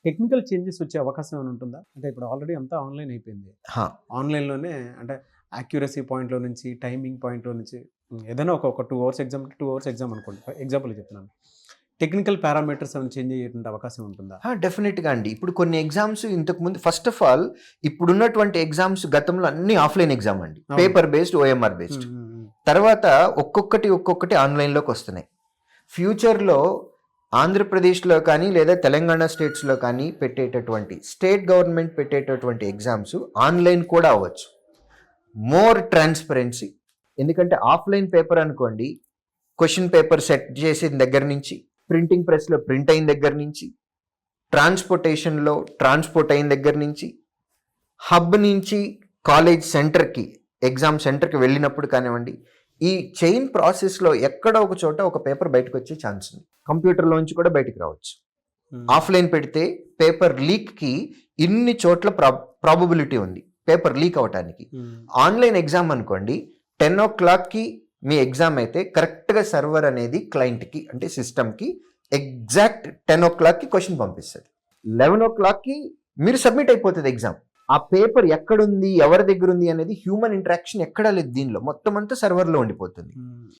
Technical changes వచ్చే అవకాశం ఏమైనా ఉంటుందా? అంటే ఇప్పుడు ఆల్రెడీ అంతా ఆన్‌లైన్ అయిపోయింది. హా, ఆన్‌లైన్‌లోనే అంటే యాక్యురసీ పాయింట్‌లో నుంచి, టైమింగ్ పాయింట్‌లో నుంచి ఏదైనా ఒక 2 అవర్స్ ఎగ్జామ్, 2 అవర్స్ ఎగ్జామ్ అనుకోండి. ఎగ్జాంపుల్‌గా చెప్తున్నాను. టెక్నికల్ పారామీటర్స్ ఏమైనా చేంజ్ అయ్యేటువంటి అవకాశం ఉంటుందా? డెఫినెట్గా అండి. ఇప్పుడు కొన్ని ఎగ్జామ్స్ ఇంతకుముందు ఫస్ట్ ఆఫ్ ఆల్ ఇప్పుడున్నటువంటి ఎగ్జామ్స్ గతంలో అన్ని ఆఫ్లైన్ ఎగ్జామ్ అండి, అవును. పేపర్ బేస్డ్, ఓఎంఆర్ హ్మ్. బేస్డ్. హ్మ్. హ్మ్. తర్వాత ఒక్కొక్కటి ఆన్లైన్లోకి వస్తున్నాయి. ఫ్యూచర్లో ఆంధ్రప్రదేశ్లో కానీ లేదా తెలంగాణ స్టేట్స్లో కానీ పెట్టేటటువంటి స్టేట్ గవర్నమెంట్ పెట్టేటటువంటి ఎగ్జామ్స్ ఆన్లైన్ కూడా అవ్వచ్చు. More transparency. ఎందుకంటే ఆఫ్లైన్ పేపర్ అనుకోండి, క్వశ్చన్ పేపర్ సెట్ చేసిన దగ్గర నుంచి, ప్రింటింగ్ ప్రెస్లో ప్రింట్ అయిన దగ్గర నుంచి, ట్రాన్స్పోర్టేషన్లో ట్రాన్స్పోర్ట్ అయిన దగ్గర నుంచి, హబ్ నుంచి కాలేజ్ సెంటర్కి, ఎగ్జామ్ సెంటర్కి వెళ్ళినప్పుడు కానివ్వండి, ఈ చైన్ ప్రాసెస్లో ఎక్కడో ఒక చోట ఒక పేపర్ బయటకు వచ్చే ఛాన్స్ ఉంది. కంప్యూటర్లోంచి కూడా బయటకు రావచ్చు. హ్మ్. ఆఫ్లైన్ పెడితే పేపర్ లీక్కి ఇన్ని చోట్ల ప్రాబబిలిటీ ఉంది పేపర్ లీక్ అవటానికి. హ్మ్. ఆన్లైన్ ఎగ్జామ్ అనుకోండి, 10 o'clockకి మీ ఎగ్జామ్ అయితే కరెక్ట్గా సర్వర్ అనేది క్లయింట్కి అంటే సిస్టమ్కి ఎగ్జాక్ట్ 10 o'clockకి క్వశ్చన్ పంపిస్తుంది. 11 o'clockకి మీరు సబ్మిట్ అయిపోతుంది ఎగ్జామ్. ఆ పేపర్ ఎక్కడుంది, ఎవరి దగ్గర ఉంది అనేది హ్యూమన్ ఇంటరాక్షన్ ఎక్కడా లేదు దీనిలో, మొత్తం అంతా సర్వర్లో ఉండిపోతుంది. హ్మ్.